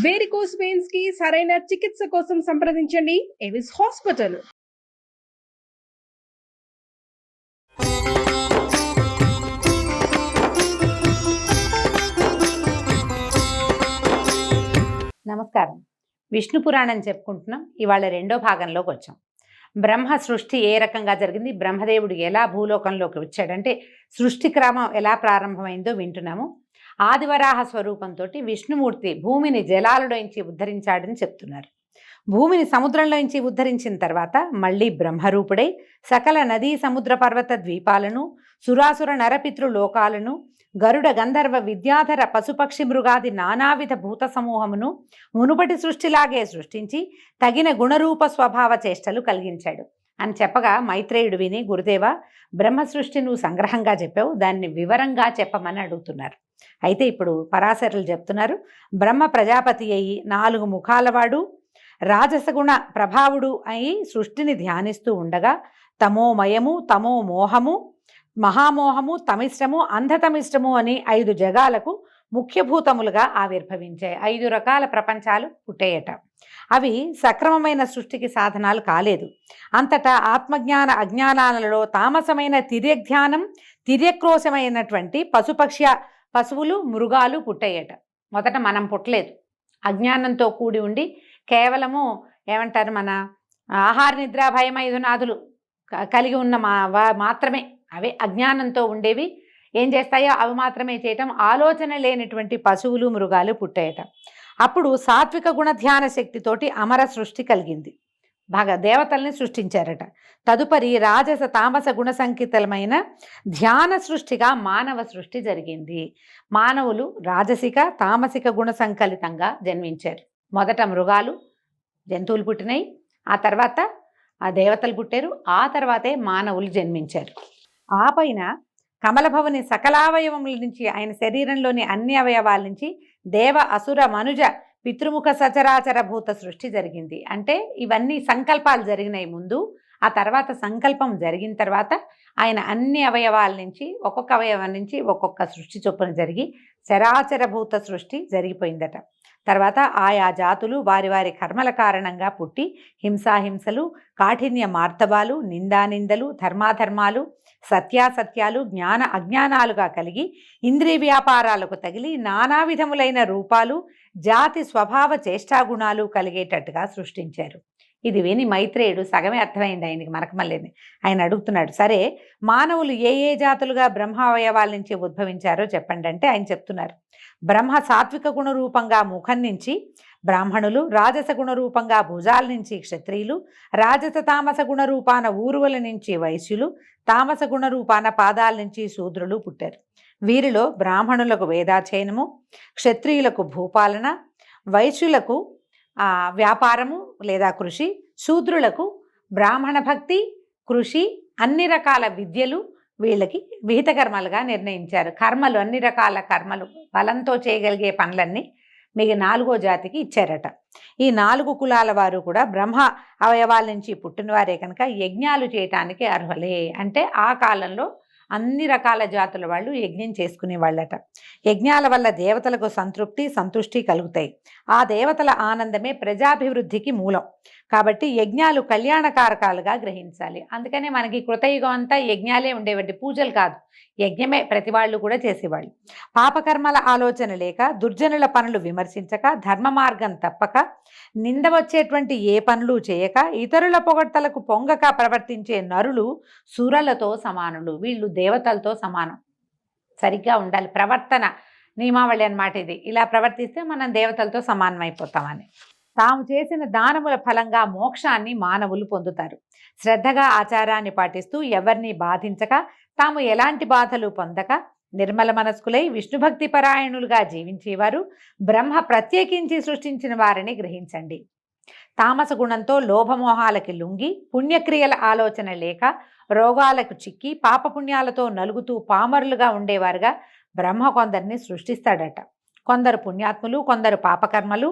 Varicose veins కి సరైన చికిత్స కోసం సంప్రదించండి ఎవిస్ హాస్పిటల్. నమస్కారం. విష్ణు పురాణం చెప్పుకుంటున్నాం. ఇవాళ రెండో భాగంలోకి వచ్చాం. బ్రహ్మ సృష్టి ఏ రకంగా జరిగింది, బ్రహ్మదేవుడు ఎలా భూలోకంలోకి వచ్చాడంటే సృష్టి క్రమం ఎలా ప్రారంభమైందో వింటున్నాము. ఆదివరాహ స్వరూపంతో విష్ణుమూర్తి భూమిని జలాలలోంచి ఉద్ధరించాడని చెప్తున్నారు. భూమిని సముద్రంలోంచి ఉద్ధరించిన తర్వాత మళ్ళీ బ్రహ్మరూపుడై సకల నదీ సముద్ర పర్వత ద్వీపాలను, సురాసుర నరపితృ లోకాలను, గరుడ గంధర్వ విద్యాధర పశుపక్షి మృగాది నానావిధ భూత సమూహమును మునుపటి సృష్టిలాగే సృష్టించి తగిన గుణరూప స్వభావ చేష్టలు కలిగించాడు అని చెప్పగా మైత్రేయుడు విని, గురుదేవ, బ్రహ్మ సృష్టి నువ్వు సంగ్రహంగా చెప్పావు, దాన్ని వివరంగా చెప్పమని అడుగుతున్నారు. అయితే ఇప్పుడు పరాశరులు చెప్తున్నారు, బ్రహ్మ ప్రజాపతి అయి 4 ముఖాలవాడు రాజసగుణ ప్రభావుడు అయి సృష్టిని ధ్యానిస్తూ ఉండగా తమోమయము, తమో మోహము, మహామోహము, తమిష్టము, అంధతమిష్టము అని 5 జగాలకు ముఖ్యభూతములుగా ఆవిర్భవించాయి. 5 రకాల ప్రపంచాలు పుట్టేయట. అవి సక్రమమైన సృష్టికి సాధనాలు కాలేదు. అంతటా ఆత్మజ్ఞాన అజ్ఞానాలలో తామసమైన తిర్యజ్ఞానం, తిర్యక్రోశమైనటువంటి పశువులు, మృగాలు పుట్టేయట. మొదట మనం పుట్టలేదు. అజ్ఞానంతో కూడి ఉండి కేవలము ఏమంటారు, మన ఆహార నిద్ర భయం ఐదునాదులు కలిగి ఉన్న మాత్రమే, అవే అజ్ఞానంతో ఉండేవి. ఏం చేస్తాయో అవి మాత్రమే చేయటం, ఆలోచన లేనటువంటి పశువులు, మృగాలు పుట్టాయట. అప్పుడు సాత్విక గుణ ధ్యాన శక్తితోటి అమర సృష్టి కలిగింది. బాగా దేవతల్ని సృష్టించారట. తదుపరి రాజస తామస గుణ సంకేతమైన ధ్యాన సృష్టిగా మానవ సృష్టి జరిగింది. మానవులు రాజసిక తామసిక గుణ సంకలితంగా జన్మించారు. మొదట మృగాలు, జంతువులు పుట్టినాయి, ఆ తర్వాత ఆ దేవతలు పుట్టారు, ఆ తర్వాతే మానవులు జన్మించారు. ఆ పైన కమలభవని సకలావయవముల నుంచి, ఆయన శరీరంలోని అన్ని అవయవాల నుంచి దేవ అసుర మనుజ పితృముఖ సచరాచర భూత సృష్టి జరిగింది. అంటే ఇవన్నీ సంకల్పాలు జరిగినాయి ముందు, ఆ తర్వాత సంకల్పం జరిగిన తర్వాత ఆయన అన్ని అవయవాల నుంచి, ఒక్కొక్క అవయవం నుంచి ఒక్కొక్క సృష్టి చొప్పున జరిగి చరాచర భూత సృష్టి జరిగిపోయిందట. తర్వాత ఆయా జాతులు వారి వారి కర్మల కారణంగా పుట్టి హింసాహింసలు, కాఠిన్య మార్తబాలు, నిందానిందలు, ధర్మాధర్మాలు, సత్యాసత్యాలు, జ్ఞాన అజ్ఞానాలుగా కలిగి ఇంద్రియ వ్యాపారాలకు తగిలి నానా విధములైన రూపాలు, జాతి స్వభావ చేష్టాగుణాలు కలిగేటట్టుగా సృష్టించారు. ఇది విని మైత్రేయుడు సగమే అర్థమైంది ఆయనకి, మనకమల్లేని. ఆయన అడుగుతున్నాడు, సరే మానవులు ఏ ఏ జాతులుగా బ్రహ్మ అవయవాల నుంచి ఉద్భవించారో చెప్పండి అంటే ఆయన చెప్తున్నారు, బ్రహ్మ సాత్విక గుణ రూపంగా ముఖం నుంచి బ్రాహ్మణులు, రాజస గుణ రూపంగా భుజాల నుంచి క్షత్రియులు, రాజస తామస గుణ రూపాన ఊరువల నుంచి వైశ్యులు, తామస గుణ రూపాన పాదాల నుంచి శూద్రులు పుట్టారు. వీరిలో బ్రాహ్మణులకు వేదాధ్యయనము, క్షత్రియులకు భూపాలన, వైశ్యులకు వ్యాపారము లేదా కృషి, శూద్రులకు బ్రాహ్మణ భక్తి, కృషి, అన్ని రకాల విద్యలు వీళ్ళకి విహిత కర్మలుగా నిర్ణయించారు. కర్మలు, అన్ని రకాల కర్మలు, బలంతో చేయగలిగే పనులన్నీ మీకు 4వ జాతికి ఇచ్చారట. ఈ 4 కులాల వారు కూడా బ్రహ్మ అవయవాల నుంచి పుట్టినవారే కనుక యజ్ఞాలు చేయటానికి అర్హులే. అంటే ఆ కాలంలో అన్ని రకాల జాతుల వాళ్ళు యజ్ఞం చేసుకునే వాళ్ళట. యజ్ఞాల వల్ల దేవతలకు సంతుష్టి కలుగుతాయి. ఆ దేవతల ఆనందమే ప్రజాభివృద్ధికి మూలం. కాబట్టి యజ్ఞాలు కళ్యాణకారకాలుగా గ్రహించాలి. అందుకనే మనకి కృతయుగం అంతా యజ్ఞాలే ఉండేవంటి, పూజలు కాదు, యజ్ఞమే ప్రతి వాళ్ళు కూడా చేసేవాళ్ళు. పాపకర్మల ఆలోచన లేక, దుర్జనుల పనులు విమర్శించక, ధర్మ మార్గం తప్పక, నింద వచ్చేటువంటి ఏ పనులు చేయక, ఇతరుల పొగడ్తలకు పొంగక ప్రవర్తించే నరులు సురలతో సమానులు. వీళ్ళు దేవతలతో సమానం. సరిగ్గా ఉండాలి ప్రవర్తన, నియమావళి అన్నమాట ఇది. ఇలా ప్రవర్తిస్తే మనం దేవతలతో సమానమైపోతామని. తాము చేసిన దానముల ఫలంగా మోక్షాన్ని మానవులు పొందుతారు. శ్రద్ధగా ఆచారాన్ని పాటిస్తూ ఎవరిని బాధించక, తాము ఎలాంటి బాధలు పొందక నిర్మల మనస్కులై విష్ణుభక్తి పరాయణులుగా జీవించేవారు బ్రహ్మ ప్రత్యేకించి సృష్టించిన వారిని గ్రహించండి. తామస గుణంతో లోభమోహాలకి లొంగి, పుణ్యక్రియల ఆలోచన లేక, రోగాలకు చిక్కి, పాపపుణ్యాలతో నలుగుతూ పామరులుగా ఉండేవారుగా బ్రహ్మ కొందరిని సృష్టిస్తాడట. కొందరు పుణ్యాత్ములు, కొందరు పాపకర్మలు,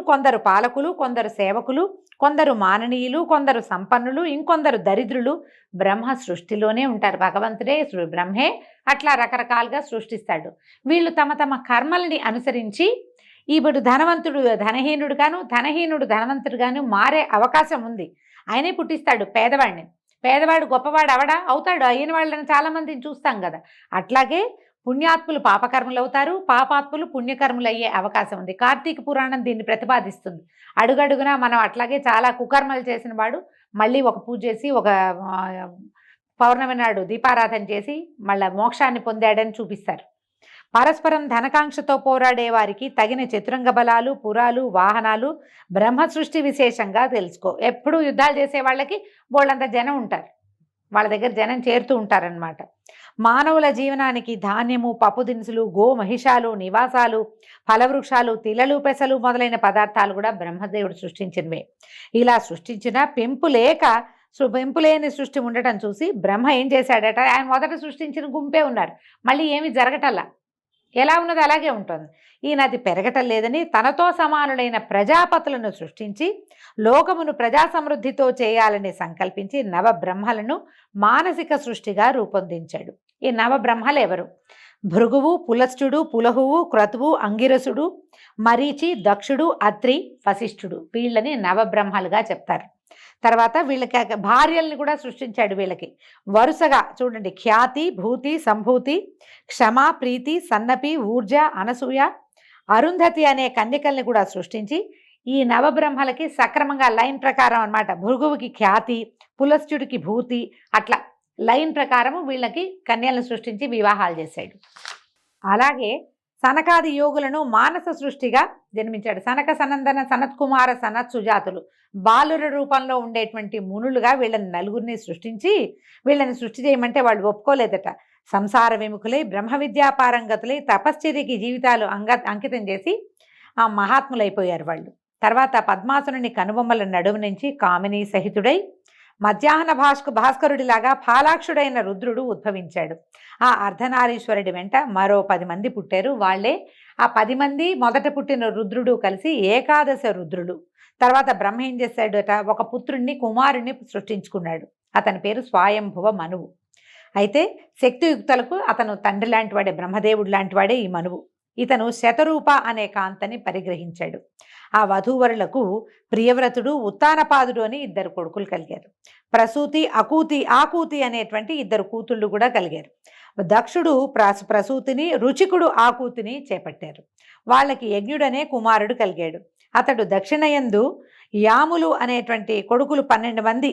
కొందరు పాలకులు, కొందరు సేవకులు, కొందరు మాననీయులు, కొందరు సంపన్నులు, ఇంకొందరు దరిద్రులు బ్రహ్మ సృష్టిలోనే ఉంటారు. భగవంతుడే బ్రహ్మే అట్లా రకరకాలుగా సృష్టిస్తాడు. వీళ్ళు తమ తమ కర్మల్ని అనుసరించి ఇప్పుడు ధనవంతుడు ధనహీనుడు గాను, ధనహీనుడు ధనవంతుడు గాను మారే అవకాశం ఉంది. ఆయనే పుట్టిస్తాడు పేదవాడిని. పేదవాడు గొప్పవాడు అవడా అవుతాడు. అయిన వాళ్ళని చాలామందిని చూస్తాం కదా. అట్లాగే పుణ్యాత్ములు పాపకర్మలు అవుతారు, పాపాత్ములు పుణ్యకర్మలు అయ్యే అవకాశం ఉంది. కార్తీక పురాణం దీన్ని ప్రతిపాదిస్తుంది. అడుగడుగునా మనం అట్లాగే చాలా కుకర్మలు చేసిన వాడు మళ్ళీ ఒక పూజ చేసి ఒక పౌర్ణమి నాడు దీపారాధన చేసి మళ్ళీ మోక్షాన్ని పొందాడని చూపిస్తారు. పరస్పరం ధనకాంక్షతో పోరాడే వారికి తగిన చతురంగ బలాలు, పురాలు, వాహనాలు బ్రహ్మ సృష్టి విశేషంగా తెలుసుకో. ఎప్పుడు యుద్ధాలు చేసే వాళ్ళకి వాళ్ళంత జనం ఉంటారు, వాళ్ళ దగ్గర జనం చేరుతూ ఉంటారనమాట. మానవుల జీవనానికి ధాన్యము, పప్పు దినుసులు, గో మహిషాలు, నివాసాలు, ఫలవృక్షాలు, తిలలు, పెసలు మొదలైన పదార్థాలు కూడా బ్రహ్మదేవుడు సృష్టించినవే. ఇలా సృష్టించిన పెంపులేని సృష్టి ఉండటం చూసి బ్రహ్మ ఏం చేశాడట, ఆయన మొదట సృష్టించిన గుంపే ఉన్నారు, మళ్ళీ ఏమి జరగటల్లా, ఎలా ఉన్నది అలాగే ఉంటుంది. ఈయనది పెరగటం లేదని తనతో సమానులైన ప్రజాపతులను సృష్టించి లోకమును ప్రజా సమృద్ధితో చేయాలని సంకల్పించి నవబ్రహ్మలను మానసిక సృష్టిగా రూపొందించాడు. ఈ నవబ్రహ్మలు ఎవరు? భృగువు, పులస్త్యుడు, పులహువు, క్రతువు, అంగిరసుడు, మరీచి, దక్షుడు, అత్రి, వశిష్ఠుడు. వీళ్ళని నవబ్రహ్మలుగా చెప్తారు. తర్వాత వీళ్ళకి భార్యల్ని కూడా సృష్టించాడు. వీళ్ళకి వరుసగా చూడండి, ఖ్యాతి, భూతి, సంభూతి, క్షమ, ప్రీతి, సన్నపి, ఊర్జ, అనసూయ, అరుంధతి అనే కన్యకల్ని కూడా సృష్టించి ఈ నవబ్రహ్మలకి సక్రమంగా లైన్ ప్రకారం అన్నమాట. భృగువుకి ఖ్యాతి, పులస్త్యుడికి భూతి, అట్లా లైన్ ప్రకారము వీళ్ళకి కన్యలను సృష్టించి వివాహాలు చేశాడు. అలాగే సనకాది యోగులను మానస సృష్టిగా జన్మించాడు. సనక, సనందన, సనత్కుమార, సనత్ సుజాతులు బాలుర రూపంలో ఉండేటువంటి మునులుగా వీళ్ళని నలుగురిని సృష్టించి వీళ్ళని సృష్టి చేయమంటే వాళ్ళు ఒప్పుకోలేదట. సంసార విముఖులై బ్రహ్మ విద్యాపారంగతులై తపశ్చర్యకి జీవితాలు అంకితం చేసి ఆ మహాత్ములైపోయారు వాళ్ళు. తర్వాత పద్మాసుని కనుబొమ్మల నడుము నుంచి కామిని సహితుడై మధ్యాహ్న భాస్కరుడిలాగా ఫాలాక్షుడైన రుద్రుడు ఉద్భవించాడు. ఆ అర్ధనారీశ్వరుడి వెంట మరో 10 మంది పుట్టారు. వాళ్లే ఆ 10 మంది మొదట పుట్టిన రుద్రుడు కలిసి ఏకాదశ రుద్రుడు. తర్వాత బ్రహ్మ ఏం చేశాడట, ఒక పుత్రుణ్ణి, కుమారుణ్ణి సృష్టించుకున్నాడు. అతని పేరు స్వయంభువ మనువు. అయితే శక్తియుక్తులకు అతను తండ్రి లాంటి వాడే, బ్రహ్మదేవుడు లాంటి వాడే ఈ మనువు. ఇతను శతరూప అనే కాంతని పరిగ్రహించాడు. ఆ వధూవరులకు ప్రియవ్రతుడు, ఉత్తానపాదుడు అని 2 కొడుకులు కలిగారు. ప్రసూతి, ఆకూతి అనేటువంటి 2 కూతుళ్ళు కూడా కలిగారు. దక్షుడు ప్రసూతిని, రుచికుడు ఆకూతిని చేపట్టారు. వాళ్ళకి యజ్ఞుడనే కుమారుడు కలిగాడు. అతడు దక్షిణయందు యాములు అనేటువంటి కొడుకులు 12 మంది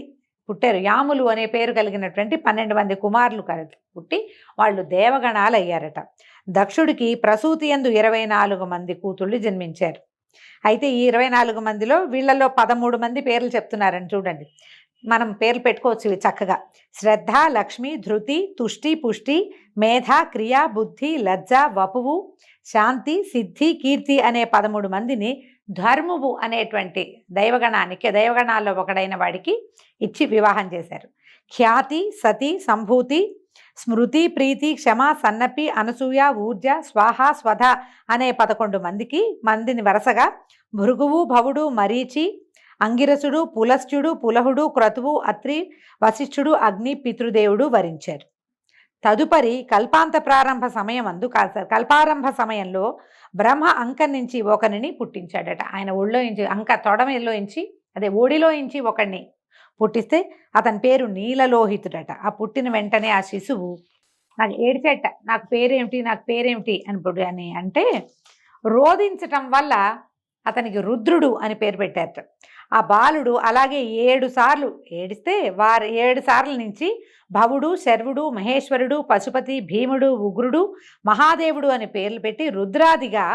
పుట్టారు. యాములు అనే పేరు కలిగినటువంటి 12 మంది కుమారులు పుట్టి వాళ్ళు దేవగణాలు అయ్యారట. దక్షుడికి ప్రసూతి యందు 24 మంది కూతుళ్ళు జన్మించారు. అయితే ఈ 24 మందిలో వీళ్ళలో 13 మంది పేర్లు చెప్తున్నారని చూడండి. మనం పేర్లు పెట్టుకోవచ్చు ఇవి చక్కగా. శ్రద్ధ, లక్ష్మి, ధృతి, తుష్టి, పుష్టి, మేధ, క్రియ, బుద్ధి, లజ్జ, వపువు, శాంతి, సిద్ధి, కీర్తి అనే 13 మందిని ధర్మువు అనేటువంటి దైవగణాల్లో ఒకడైన వాడికి ఇచ్చి వివాహం చేశారు. ఖ్యాతి, సతి, సంభూతి, స్మృతి, ప్రీతి, క్షమ, సన్నపి, అనసూయ, ఊర్జ, స్వాహ, స్వధ అనే 11 మందిని వరుసగా భృగువు, భవుడు, మరీచి, అంగిరసుడు, పులస్త్యుడు, పులహుడు, క్రతువు, అత్రి, వశిష్ఠుడు, అగ్ని, పితృదేవుడు వరించారు. తదుపరి కల్పారంభ సమయంలో బ్రహ్మ అంక నుంచి ఒకరిని పుట్టించాడట. ఆయన ఒళ్ళోంచి తొడమలోంచి ఓడిలోంచి ఒకడిని పుట్టిస్తే అతని పేరు నీలలోహితుడట. ఆ పుట్టిన వెంటనే ఆ శిశువు నాకు ఏడిచేట, నాకు పేరేమిటి అని అంటే రోధించటం వల్ల అతనికి రుద్రుడు అని పేరు పెట్టారట. ఆ బాలుడు అలాగే 7 సార్లు ఏడిస్తే 7 సార్ల నుంచి భవుడు, శర్వుడు, మహేశ్వరుడు, పశుపతి, భీముడు, ఉగ్రుడు, మహాదేవుడు అని పేర్లు పెట్టి రుద్రాదిగా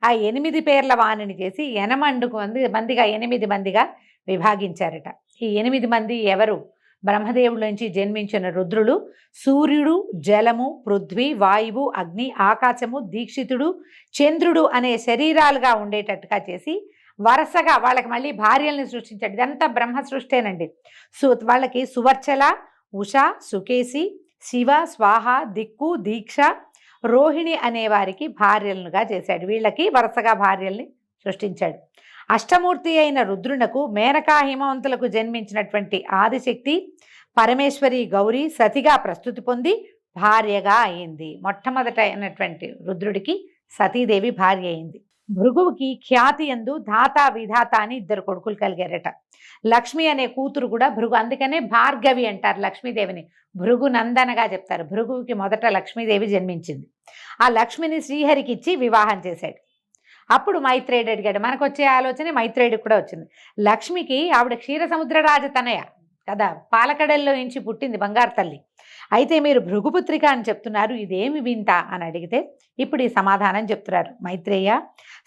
ఆ 8 పేర్ల వాణిని చేసి 8 మందిగా విభాగించారట. ఈ 8 మంది ఎవరు? బ్రహ్మదేవుడి నుంచి జన్మించిన రుద్రులు సూర్యుడు, జలము, పృథ్వీ, వాయువు, అగ్ని, ఆకాశము, దీక్షితుడు, చంద్రుడు అనే శరీరాలుగా ఉండేటట్టుగా చేసి వరుసగా వాళ్ళకి మళ్ళీ భార్యల్ని సృష్టించాడు. ఇదంతా బ్రహ్మ సృష్టేనండి. వాళ్ళకి సువర్చల, ఉష, సుకేసి, శివ, స్వాహ, దిక్కు, దీక్ష, రోహిణి అనే వారికి భార్యలుగా చేశాడు. వీళ్ళకి వరుసగా భార్యల్ని సృష్టించాడు. అష్టమూర్తి అయిన రుద్రునకు మేనకా హిమవంతులకు జన్మించినటువంటి ఆదిశక్తి పరమేశ్వరి గౌరీ సతిగా ప్రస్తుతి పొంది భార్యగా అయింది. మొట్టమొదట అయినటువంటి రుద్రుడికి సతీదేవి భార్య అయింది. భృగువుకి ఖ్యాతి యందు ధాత విధాత అని ఇద్దరు కొడుకులు కలిగారట. లక్ష్మి అనే కూతురు కూడా భృగు, అందుకనే భార్గవి అంటారు లక్ష్మీదేవిని. భృగు నందనగా చెప్తారు. భృగువుకి మొదట లక్ష్మీదేవి జన్మించింది. ఆ లక్ష్మిని శ్రీహరికి ఇచ్చి వివాహం చేశాడు. అప్పుడు మైత్రేయుడు అడిగాడు. మనకు వచ్చే ఆలోచన మైత్రేయుడికి కూడా వచ్చింది. లక్ష్మికి ఆవిడ క్షీర సముద్ర రాజతనయ కదా, పాలకడల్లో నుంచి పుట్టింది బంగారు తల్లి. అయితే మీరు భృగుపుత్రిక అని చెప్తున్నారు, ఇదేమి వింత అని అడిగితే ఇప్పుడు ఈ సమాధానం చెప్తున్నారు. మైత్రేయ,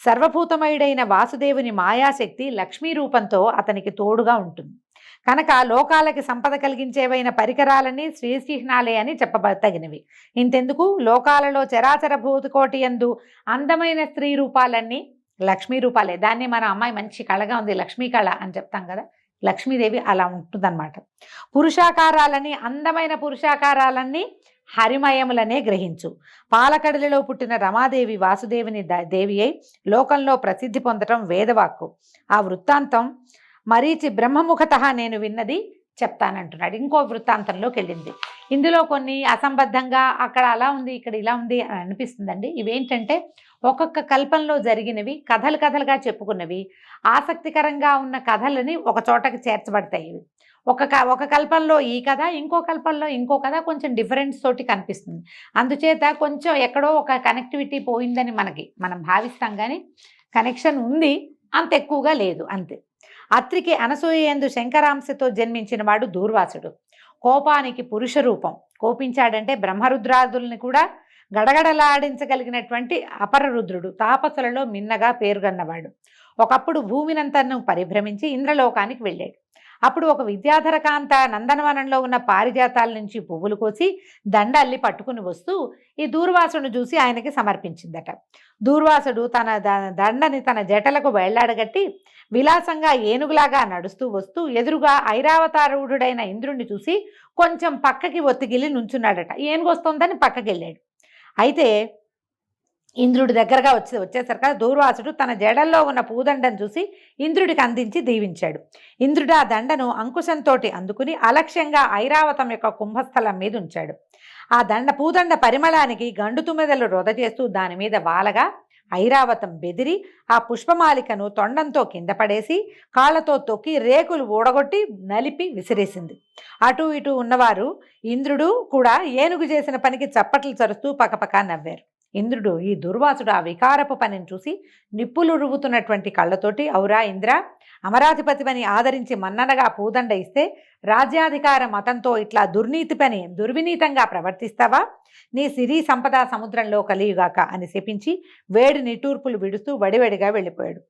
సర్వభూతమయుడైన వాసుదేవుని మాయాశక్తి లక్ష్మీ రూపంతో అతనికి తోడుగా ఉంటుంది కనుక లోకాలకి సంపద కలిగించేవైన పరికరాలన్నీ శ్రీచిహ్నాలే అని చెప్పతగినవి. ఇంతెందుకు, లోకాలలో చరాచర భూతకోటి యందు అందమైన స్త్రీ రూపాలన్నీ లక్ష్మీ రూపాలే. దాన్ని మన అమ్మాయి మంచి కళగా ఉంది, లక్ష్మీ కళ అని చెప్తాం కదా, లక్ష్మీదేవి అలా ఉంటుందన్నమాట. పురుషాకారాలని, అందమైన పురుషాకారాలన్నీ హరిమయములనే గ్రహించు. పాలకడలిలో పుట్టిన రమాదేవి వాసుదేవుని దేవి అయి లోకంలో ప్రసిద్ధి పొందటం వేదవాక్కు. ఆ వృత్తాంతం మరీచి బ్రహ్మముఖత నేను విన్నది చెప్తానంటున్నాడు. ఇంకో వృత్తాంతంలోకి వెళ్ళింది. ఇందులో కొన్ని అసంబద్ధంగా అక్కడ అలా ఉంది ఇక్కడ ఇలా ఉంది అని అనిపిస్తుందండి. ఇవేంటంటే ఒక్కొక్క కల్పంలో జరిగినవి, కథలు కథలుగా చెప్పుకున్నవి, ఆసక్తికరంగా ఉన్న కథలని ఒక చోటకి చేర్చబడతాయి. ఇవి ఒక కల్పంలో ఈ కథ, ఇంకో కల్పంలో ఇంకో కథ, కొంచెం డిఫరెన్స్ తోటి కనిపిస్తుంది. అందుచేత కొంచెం ఎక్కడో ఒక కనెక్టివిటీ పోయిందని మనం భావిస్తాం, కానీ కనెక్షన్ ఉంది, అంత ఎక్కువగా లేదు, అంతే. అత్రికి అనసూయందు శంకరాంశతో జన్మించిన వాడు దూర్వాసుడు. కోపానికి పురుష రూపం. కోపించాడంటే బ్రహ్మరుద్రాదుల్ని కూడా గడగడలాడించగలిగినటువంటి అపరరుద్రుడు. తాపసులలో మిన్నగా పేరుగన్నవాడు. ఒకప్పుడు భూమినంతను పరిభ్రమించి ఇంద్రలోకానికి వెళ్ళాడు. అప్పుడు ఒక విద్యాధర కాంత నందనవనంలో ఉన్న పారిజాతాల నుంచి పువ్వులు కోసి దండ అల్లి పట్టుకుని వస్తూ ఈ దూర్వాసును చూసి ఆయనకి సమర్పించిందట. దూర్వాసుడు తన దండని తన జటలకు వేళ్లాడగట్టి విలాసంగా ఏనుగులాగా నడుస్తూ వస్తూ ఎదురుగా ఐరావతారూఢుడైన ఇంద్రుణ్ణి చూసి కొంచెం పక్కకి ఒత్తిగిలి నుంచున్నాడట. ఏనుగు వస్తోందని పక్కకి వెళ్ళాడు. అయితే ఇంద్రుడి దగ్గరగా వచ్చేసరికి దూర్వాసుడు తన జడల్లో ఉన్న పూదండను చూసి ఇంద్రుడికి అందించి దీవించాడు. ఇంద్రుడు ఆ దండను అంకుశంతో అందుకుని అలక్ష్యంగా ఐరావతం యొక్క కుంభస్థలం మీద ఉంచాడు. ఆ పూదండ పరిమళానికి గండు తుమ్మెదలు రొద చేస్తూ దాని మీద వాలగా ఐరావతం బెదిరి ఆ పుష్పమాలికను తొండంతో కింద పడేసి కాళ్లతో తొక్కి రేకులు ఊడగొట్టి నలిపి విసిరేసింది. అటు ఇటు ఉన్నవారు ఇంద్రుడు కూడా ఏనుగు చేసిన పనికి చప్పట్లు చరుస్తూ పకపక నవ్వారు. ఇంద్రుడు ఈ దుర్వాసుడు ఆ వికారపు పనిని చూసి నిప్పులు రువ్వుతున్నటువంటి కళ్ళతోటి, ఔరా ఇంద్ర, అమరాధిపతిని ఆదరించి మన్ననగా పూదండ ఇస్తే రాజ్యాధికార మతంతో ఇట్లా దుర్వినీతంగా ప్రవర్తిస్తావా? నీ సిరి సంపద సముద్రంలో కలియుగాక అని శపించి వేడి నిట్టూర్పులు విడుస్తూ వడివడిగా వెళ్ళిపోయాడు.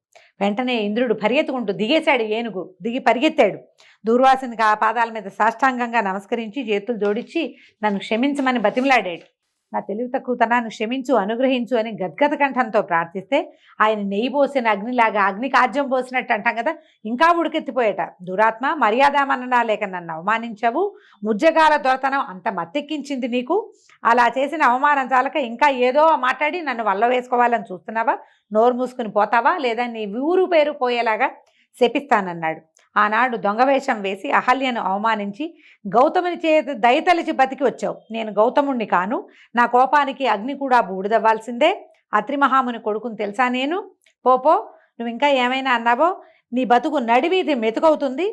వెంటనే ఇంద్రుడు పరిగెత్తుకుంటూ దిగేశాడు. ఏనుగు దిగి పరిగెత్తాడు. దూర్వాసునికి ఆ పాదాల మీద సాష్టాంగంగా నమస్కరించి చేతులు జోడించి నన్ను క్షమించమని బతిమలాడాడు. నా తెలివి తక్కువతనాన్ని క్షమించు, అనుగ్రహించు అని గద్గద కంఠంతో ప్రార్థిస్తే ఆయన నెయ్యి పోసిన అగ్నిలాగా, అగ్నికి ఆజ్యం పోసినట్టు అంటాం కదా, ఇంకా ఉడికెత్తిపోయేట. దురాత్మ, మర్యాదామన్నా లేక నన్ను అవమానించావు. ముజ్జగాల దొరతనం అంత మత్తెక్కించింది నీకు. అలా చేసిన అవమానం చాలక ఇంకా ఏదో మాట్లాడి నన్ను వల్ల వేసుకోవాలని చూస్తున్నావా? నోరు మూసుకుని పోతావా, లేదా నీ ఊరు పేరు పోయేలాగా శపిస్తానన్నాడు. ఆనాడు దొంగవేషం వేసి అహల్యను అవమానించి గౌతముని చేత దయతలిచి బతికి వచ్చావు. నేను గౌతముణ్ణి కాను. నా కోపానికి అగ్ని కూడా బూడిదవ్వాల్సిందే. అత్రిమహాముని కొడుకుని తెలుసా నేను? పోపో, నువ్వు ఇంకా ఏమైనా అన్నావో నీ బతుకు నడివీధి మెతుకవుతుంది.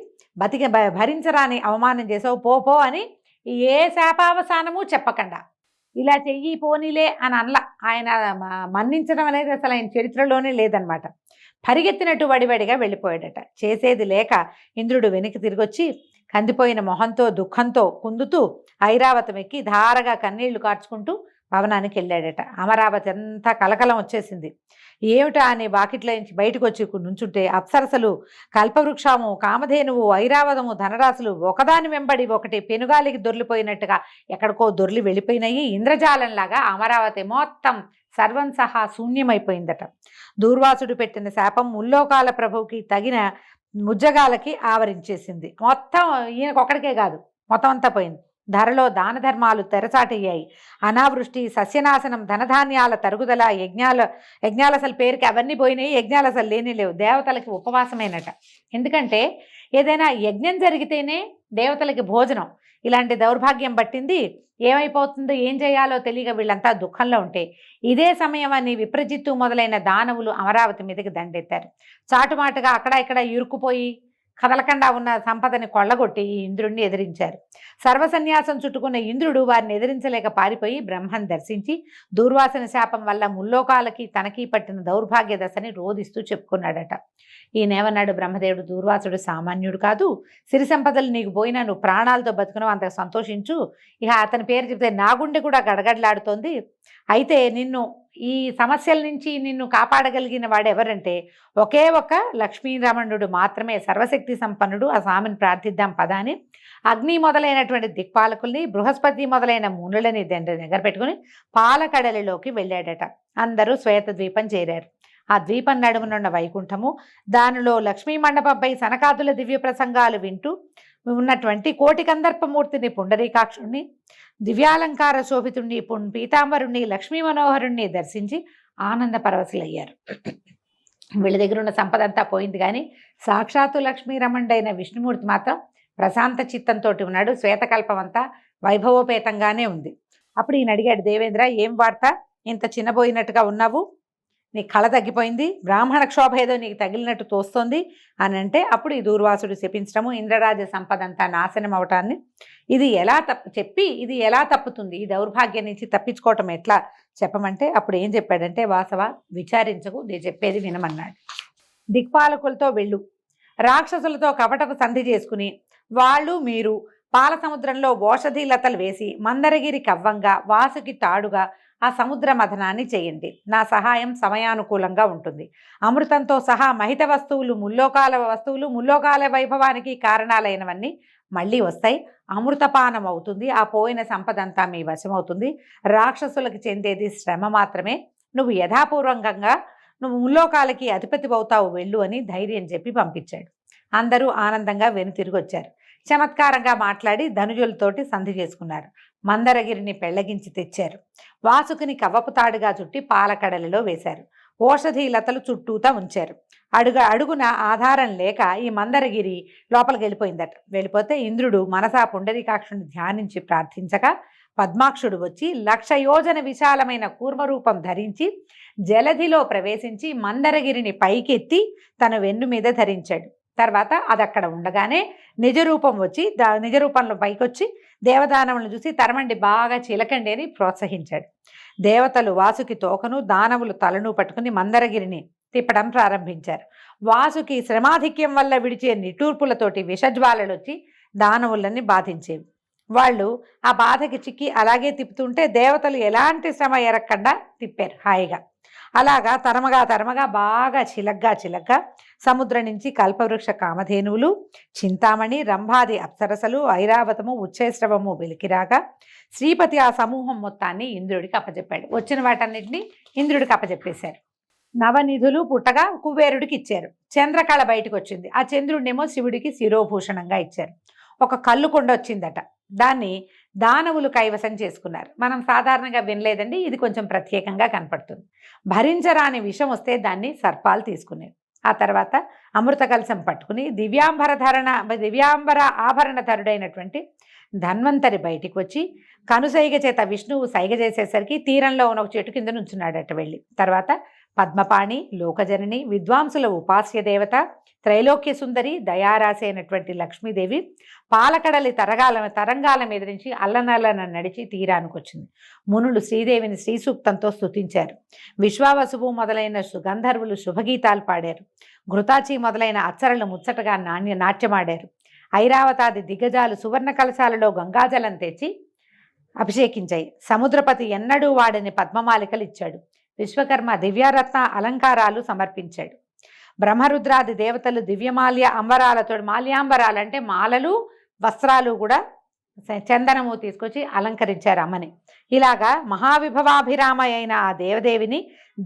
భరించరాని అవమానం చేసావు, పోపో అని ఏ శాపావసానము చెప్పకుండా ఇలా చెయ్యి పోనీలే అని అనలా. ఆయన మన్నించడం అనేది అసలు ఆయన చరిత్రలోనే లేదనమాట. పరిగెత్తినట్టు వడివడిగా వెళ్ళిపోయాడట. చేసేది లేక ఇంద్రుడు వెనక్కి తిరిగొచ్చి కందిపోయిన మొహంతో దుఃఖంతో కుందుతూ ఐరావతం ఎక్కి ధారగా కన్నీళ్లు కార్చుకుంటూ భవనానికి వెళ్ళాడట. అమరావతి అంతా కలకలం వచ్చేసింది. ఏమిటా అని వాకిట్లో నుంచి బయటకు వచ్చి నుంచుంటే అప్సరసలు, కల్పవృక్షము, కామధేనువు, ఐరావతము, ధనరాశులు ఒకదాని వెంబడి ఒకటి పెనుగాలికి దొర్లిపోయినట్టుగా ఎక్కడికో దొర్లి వెళ్ళిపోయినాయి. ఇంద్రజాలంలాగా అమరావతి మొత్తం సర్వం సహా శూన్యమైపోయిందట. దూర్వాసుడు పెట్టిన శాపం ముల్లోకాల ప్రభువుకి తగిన ముజ్జగాలకి ఆవరించేసింది. మొత్తం ఈయనకు ఒక్కడికే కాదు, మొత్తం అంతా పోయింది. ధరలో దాన ధర్మాలు తెరచాటయ్యాయి. అనావృష్టి, సస్యనాశనం, ధనధాన్యాల తరుగుదల, యజ్ఞాలు అసలు పేరుకి అవన్నీ పోయినాయి. యజ్ఞాలు అసలు లేని లేవు. దేవతలకి ఉపవాసమేనట. ఎందుకంటే ఏదైనా యజ్ఞం జరిగితేనే దేవతలకి భోజనం. ఇలాంటి దౌర్భాగ్యం పట్టింది, ఏమైపోతుందో ఏం చేయాలో తెలియక వీళ్ళంతా దుఃఖంలో ఉంటే ఇదే సమయం అని విప్రజిత్తు మొదలైన దానవులు అమరావతి మీదకి దండెత్తారు. చాటుమాటుగా అక్కడ ఇక్కడ ఇరుక్కుపోయి కదలకుండా ఉన్న సంపదని కొల్లగొట్టి ఈ ఇంద్రుడిని ఎదిరించారు. సర్వసన్యాసం చుట్టుకున్న ఇంద్రుడు వారిని ఎదిరించలేక పారిపోయి బ్రహ్మను దర్శించి దూర్వాసన శాపం వల్ల ముల్లోకాలకి తనకి పట్టిన దౌర్భాగ్య దశని రోధిస్తూ చెప్పుకున్నాడట. ఈయనేమన్నాడు బ్రహ్మదేవుడు, దూర్వాసుడు సామాన్యుడు కాదు, సిరి సంపదలు నీకు పోయినా నువ్వు ప్రాణాలతో బతుకున్నావు, అంత సంతోషించు. ఇక అతని పేరు చెప్తే నా గుండె కూడా గడగడలాడుతోంది. అయితే నిన్ను ఈ సమస్యల నుంచి నిన్ను కాపాడగలిగిన వాడెవరంటే ఒకే ఒక లక్ష్మీరమణుడు మాత్రమే, సర్వశక్తి సంపన్నుడు. ఆ స్వామిని ప్రార్థిద్దాం పదాని అగ్ని మొదలైనటువంటి దిక్పాలకుల్ని, బృహస్పతి మొదలైన మునులని దగ్గర పెట్టుకుని పాలకడలిలోకి వెళ్ళాడట. అందరూ శ్వేత ద్వీపం చేరారు. ఆ ద్వీపం నడుమునున్న వైకుంఠము, దానిలో లక్ష్మీ మండపంపై సనకాదుల దివ్య ప్రసంగాలు వింటూ ఉన్నటువంటి కోటి కందర్పమూర్తిని, పుండరీకాక్షుణ్ణి, దివ్యాలంకార శోభితుణ్ణి, పీతాంబరుణ్ణి, లక్ష్మీ మనోహరుణ్ణి దర్శించి ఆనంద పరవశులయ్యారు. వీళ్ళ దగ్గర ఉన్న సంపద అంతా పోయింది, కానీ సాక్షాత్తు లక్ష్మీరమణుడైన విష్ణుమూర్తి మాత్రం ప్రశాంత చిత్తంతో ఉన్నాడు. శ్వేతకల్పం అంతా వైభవోపేతంగానే ఉంది. అప్పుడు ఈయన అడిగాడు, దేవేంద్ర ఏం వార్త, ఇంత చిన్నబోయినట్టుగా ఉన్నావు, నీ కళ తగ్గిపోయింది, బ్రాహ్మణ క్షోభ ఏదో నీకు తగిలినట్టు తోస్తోంది అని అంటే, అప్పుడు ఈ దూర్వాసుడు శపించడము, ఇంద్రరాజ సంపద అంతా నాశనం అవటాన్ని, ఇది ఎలా తప్పుతుంది, ఈ దౌర్భాగ్యం నుంచి తప్పించుకోవటం ఎట్లా చెప్పమంటే, అప్పుడు ఏం చెప్పాడంటే, వాసవ విచారించకు, నేను చెప్పేది వినమన్నాడు. దిక్పాలకులతో వెళ్ళు, రాక్షసులతో కపటపు సంధి చేసుకుని వాళ్ళు మీరు పాల సముద్రంలో ఓషధి లతలు వేసి మందరగిరి కవ్వంగా వాసుకి తాడుగా ఆ సముద్ర మథనాన్ని చేయండి. నా సహాయం సమయానుకూలంగా ఉంటుంది. అమృతంతో సహా మహిత వస్తువులు, ముల్లోకాల వైభవానికి కారణాలైనవన్నీ మళ్ళీ వస్తాయి. అమృతపానం అవుతుంది. ఆ పోయిన సంపదంతా మీ వశమవుతుంది. రాక్షసులకు చెందేది శ్రమ మాత్రమే. నువ్వు యథాపూర్వకంగా ముల్లోకాలకి అధిపతి అవుతావు, వెళ్ళు అని ధైర్యం చెప్పి పంపించాడు. అందరూ ఆనందంగా వెనుతిరిగి వచ్చారు. చమత్కారంగా మాట్లాడి ధనుజులతోటి సంధి చేసుకున్నారు. మందరగిరిని పెళ్లగించి తెచ్చారు. వాసుకుని కవ్వపు తాడుగా చుట్టి పాలకడలిలో వేశారు. ఓషధి లతలు చుట్టూతా ఉంచారు. అడుగున ఆధారం లేక ఈ మందరగిరి లోపలికి వెళ్ళిపోయిందట. వెళ్ళిపోతే ఇంద్రుడు మనసా పుండరీకాక్షుని ధ్యానించి ప్రార్థించగా పద్మాక్షుడు వచ్చి 1,00,000 యోజన విశాలమైన కూర్మరూపం ధరించి జలధిలో ప్రవేశించి మందరగిరిని పైకెత్తి తన వెన్ను మీద ధరించాడు. తర్వాత అది అక్కడ ఉండగానే నిజరూపంలో పైకొచ్చి దేవదానవులను చూసి తరమండి, బాగా చిలకండి అని ప్రోత్సహించాడు. దేవతలు వాసుకి తోకను, దానవులు తలను పట్టుకుని మందరగిరిని తిప్పడం ప్రారంభించారు. వాసుకి శ్రమాధిక్యం వల్ల విడిచే నిట్టూర్పులతోటి విషజ్వాలలు వచ్చి దానవులని బాధించేవి. వాళ్ళు ఆ బాధకి చిక్కి అలాగే తిప్పుతుంటే దేవతలు ఎలాంటి శ్రమ ఎరక్కుండా తిప్పారు హాయిగా. అలాగా తరమగా బాగా చిలగ్గా సముద్రం నుంచి కల్పవృక్ష కామధేనువులు, చింతామణి, రంభాది అప్సరసలు, ఐరావతము, ఉచ్ఛైశ్రవము వెలికిరాగా శ్రీపతి ఆ సమూహం మొత్తాన్ని ఇంద్రుడికి అప్పచెప్పాడు. వచ్చిన వాటన్నిటిని ఇంద్రుడికి అప్పచెప్పేశారు. నవనిధులు పుట్టగా కుబేరుడికి ఇచ్చారు. చంద్రకళ బయటకు వచ్చింది. ఆ చంద్రుడినేమో శివుడికి శిరోభూషణంగా ఇచ్చారు. ఒక కళ్ళు కొండ వచ్చిందట. దాన్ని దానవులు కైవసం చేసుకున్నారు. మనం సాధారణంగా వినలేదండి, ఇది కొంచెం ప్రత్యేకంగా కనపడుతుంది. భరించరాని విషం వస్తే దాన్ని సర్పాలు తీసుకునేవి. ఆ తర్వాత అమృత కలశం పట్టుకుని దివ్యాంబర ఆభరణధరుడైనటువంటి ధన్వంతరి బయటికి వచ్చి కనుసైగ చేత విష్ణువు సైగ చేసేసరికి తీరంలో ఉన్న ఒక చెట్టు కింద నుంచున్నాడట వెళ్ళి. తర్వాత పద్మపాణి, లోకజనని, విద్వాంసుల ఉపాస్య దేవత, త్రైలోక్య సుందరి, దయారాశి అయినటువంటి లక్ష్మీదేవి పాలకడలి తరంగాల మీద నుంచి అల్లనల్లన నడిచి తీరానికి వచ్చింది. మునులు శ్రీదేవిని శ్రీసూక్తంతో స్తుతించారు. విశ్వావసువు మొదలైన గంధర్వులు శుభగీతాలు పాడారు. ఘృతాచి మొదలైన అచ్చరలు ముచ్చటగా నాట్యమాడారు. ఐరావతాది దిగ్గజాలు సువర్ణ కలశాలలో గంగాజలం తెచ్చి అభిషేకించాయి. సముద్రపతి ఎన్నడూ వాడని పద్మమాలికలు ఇచ్చాడు. విశ్వకర్మ దివ్యరత్న అలంకారాలు సమర్పించాడు. బ్రహ్మరుద్రాది దేవతలు దివ్యమాల్య అంబరాలతో, మాల్యాంబరాలు అంటే మాలలు, వస్త్రాలు కూడా చందనము తీసుకొచ్చి అలంకరించారు అమ్మని. ఇలాగా మహావిభవాభిరామ అయిన ఆ దేవదేవిని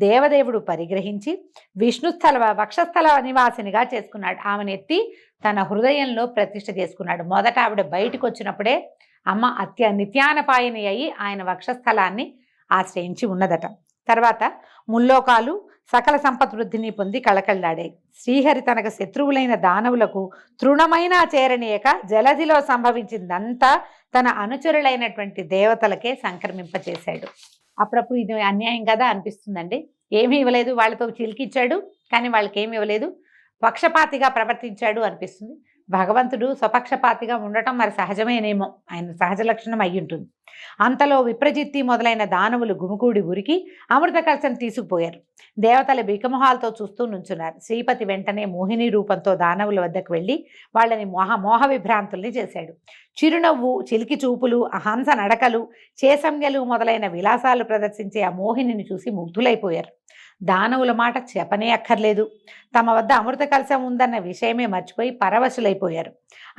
దేవదేవుడు పరిగ్రహించి వక్షస్థల నివాసినిగా చేసుకున్నాడు. ఆమెను ఎత్తి తన హృదయంలో ప్రతిష్ఠ చేసుకున్నాడు. మొదట ఆవిడ బయటకు వచ్చినప్పుడే అమ్మ నిత్యానపాయిని అయి ఆయన వక్షస్థలాన్ని ఆశ్రయించి ఉన్నదట. తర్వాత ముల్లోకాలు సకల సంపద్వృద్ధిని పొంది కళకళలాడాయి. శ్రీహరి తనకు శత్రువులైన దానవులకు తృణమైనా చేరనీయక జలధిలో సంభవించిందంతా తన అనుచరులైనటువంటి దేవతలకే సంక్రమింపచేశాడు. అప్పుడప్పుడు ఇది అన్యాయం కదా అనిపిస్తుందండి. ఏమీ ఇవ్వలేదు, వాళ్ళతో చిలికిచ్చాడు కానీ వాళ్ళకి ఏమి ఇవ్వలేదు, పక్షపాతిగా ప్రవర్తించాడు అనిపిస్తుంది. భగవంతుడు స్వపక్షపాతిగా ఉండటం మరి సహజమేనేమో, ఆయన సహజ లక్షణం అయి ఉంటుంది. అంతలో విప్రజిత్తి మొదలైన దానవులు గుమికూడి ఉరికి అమృత కలశం తీసుకుపోయారు. దేవతల బికమొహాలతో చూస్తూ నుంచున్నారు. శ్రీపతి వెంటనే మోహిని రూపంతో దానవుల వద్దకు వెళ్ళి వాళ్ళని మోహ విభ్రాంతుల్ని చేశాడు. చిరునవ్వు, చిలికి చూపులు, హంస నడకలు, చేసంజ్ఞలు మొదలైన విలాసాలు ప్రదర్శించే ఆ మోహినిని చూసి ముగ్ధులైపోయారు. దానవుల మాట చెప్పనే అక్కర్లేదు. తమ వద్ద అమృత కలశం ఉందన్న విషయమే మర్చిపోయి పరవశులైపోయారు.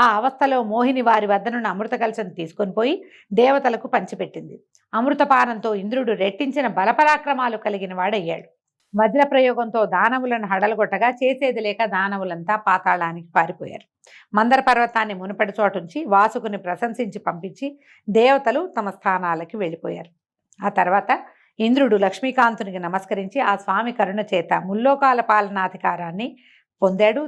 ఆ అవస్థలో మోహిని వారి వద్దనున్న అమృత కలశం తీసుకొని పోయి దేవతలకు పంచిపెట్టింది. అమృతపానంతో ఇంద్రుడు రెట్టించిన బలపరాక్రమాలు కలిగిన వాడయ్యాడు. వజ్ర ప్రయోగంతో దానవులను హడలగొట్టగా చేసేది లేక దానవులంతా పాతాళానికి పారిపోయారు. మందర పర్వతాన్ని మునుపటి చోటుంచి వాసుకుని ప్రశంసించి పంపించి దేవతలు తమ స్థానాలకి వెళ్ళిపోయారు. ఆ తర్వాత ఇంద్రుడు లక్ష్మీకాంతునికి నమస్కరించి ఆ స్వామి కరుణ చేత ముల్లోకాల పాలనాధికారాన్ని పొందాడు.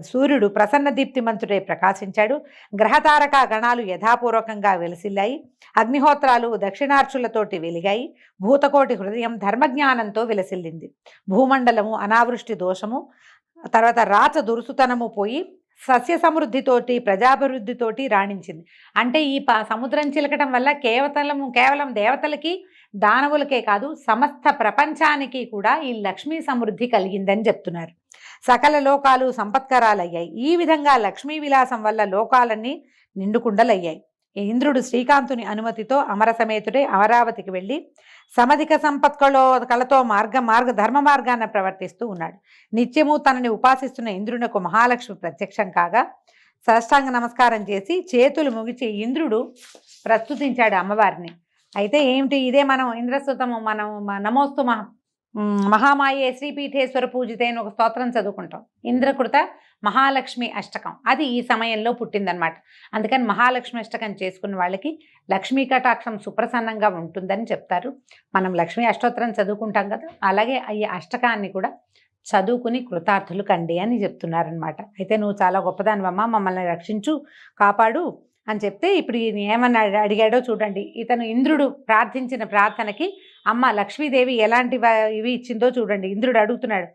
సూర్యుడు ప్రసన్న దీప్తిమంతుడై ప్రకాశించాడు. గ్రహతారక గణాలు యథాపూర్వకంగా వెలసిల్లాయి. అగ్నిహోత్రాలు దక్షిణార్చులతోటి వెలిగాయి. భూతకోటి హృదయం ధర్మజ్ఞానంతో విలసిల్లింది. భూమండలము అనావృష్టి దోషము, తర్వాత రాచ దురుసుతనము పోయి సస్య సమృద్ధితోటి ప్రజాభివృద్ధితోటి రాణించింది. అంటే ఈ సముద్రం చిలకటం వల్ల కేవలం దేవతలకి దానవులకే కాదు సమస్త ప్రపంచానికి కూడా ఈ లక్ష్మీ సమృద్ధి కలిగిందని చెప్తున్నారు. సకల లోకాలు సంపత్కరాలయ్యాయి. ఈ విధంగా లక్ష్మీ విలాసం వల్ల లోకాలన్నీ నిండుకుండలయ్యాయి. ఇంద్రుడు శ్రీకాంతుని అనుమతితో అమరసమేతుడై అమరావతికి వెళ్ళి సమధిక కళతో ధర్మ మార్గాన్ని ప్రవర్తిస్తూ ఉన్నాడు. నిత్యము తనని ఉపాసిస్తున్న ఇంద్రునకు మహాలక్ష్మి ప్రత్యక్షం కాగా సాష్టాంగ నమస్కారం చేసి చేతులు ముగిచి ఇంద్రుడు ప్రస్తుతించాడు అమ్మవారిని. అయితే ఏమిటి, ఇదే మనం ఇంద్రస్తుతము, మనం నమోస్తు మహామాయే శ్రీపీఠేశ్వర పూజితే అని ఒక స్తోత్రం చదువుకుంటాం. ఇంద్రకృత మహాలక్ష్మి అష్టకం అది ఈ సమయంలో పుట్టిందనమాట. అందుకని మహాలక్ష్మి అష్టకం చేసుకున్న వాళ్ళకి లక్ష్మీ కటాక్షం సుప్రసన్నంగా ఉంటుందని చెప్తారు. మనం లక్ష్మీ అష్టోత్తరం చదువుకుంటాం కదా, అలాగే ఈ అష్టకాన్ని కూడా చదువుకుని కృతార్థులు కండి అని చెప్తున్నారనమాట. అయితే నువ్వు చాలా గొప్పదానివమ్మ, మమ్మల్ని రక్షించు, కాపాడు అని చెప్తే ఇప్పుడు ఈయన ఏమన్నా అడిగాడో చూడండి. ఇతను ఇంద్రుడు ప్రార్థించిన ప్రార్థనకి అమ్మ లక్ష్మీదేవి ఎలాంటి ఇవి ఇచ్చిందో చూడండి. ఇంద్రుడు అడుగుతున్నాడు,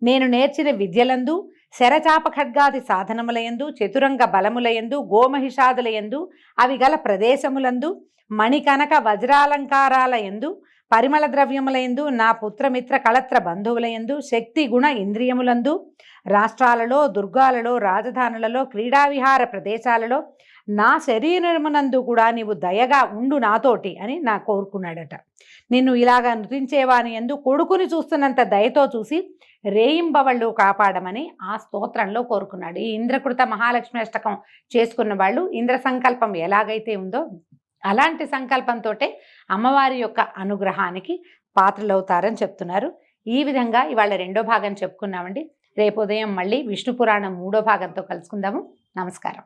నేను నేర్చిన విద్యలందు, శరచాప ఖడ్గాది సాధనములయందు, చతురంగ బలములయందు, గోమహిషాదులయందు, అవి గల ప్రదేశములందు, మణికనక వజ్రాలంకారాలయందు, పరిమళ ద్రవ్యములయందు, నా పుత్రమిత్ర కళత్ర బంధువులయందు, శక్తి గుణ ఇంద్రియములందు, రాష్ట్రాలలో, దుర్గాలలో, రాజధానులలో, క్రీడావిహార ప్రదేశాలలో, నా శరీరమునందు కూడా నీవు దయగా ఉండు నాతోటి అని నా కోరుకున్నాడట. నిన్ను ఇలాగా నృతించేవాని యందు కొడుకుని చూస్తున్నంత దయతో చూసి రేయింబవళ్ళు కాపాడమని ఆ స్తోత్రంలో కోరుకున్నాడు. ఈ ఇంద్రకృత మహాలక్ష్మి అష్టకం చేసుకున్న వాళ్ళు ఇంద్ర సంకల్పం ఎలాగైతే ఉందో అలాంటి సంకల్పంతో అమ్మవారి యొక్క అనుగ్రహానికి పాత్రలవుతారని చెప్తున్నారు. ఈ విధంగా ఇవాళ రెండో భాగం చెప్పుకున్నామండి. రేపు ఉదయం మళ్ళీ విష్ణు పురాణం 3వ భాగంతో కలుసుకుందాము. నమస్కారం.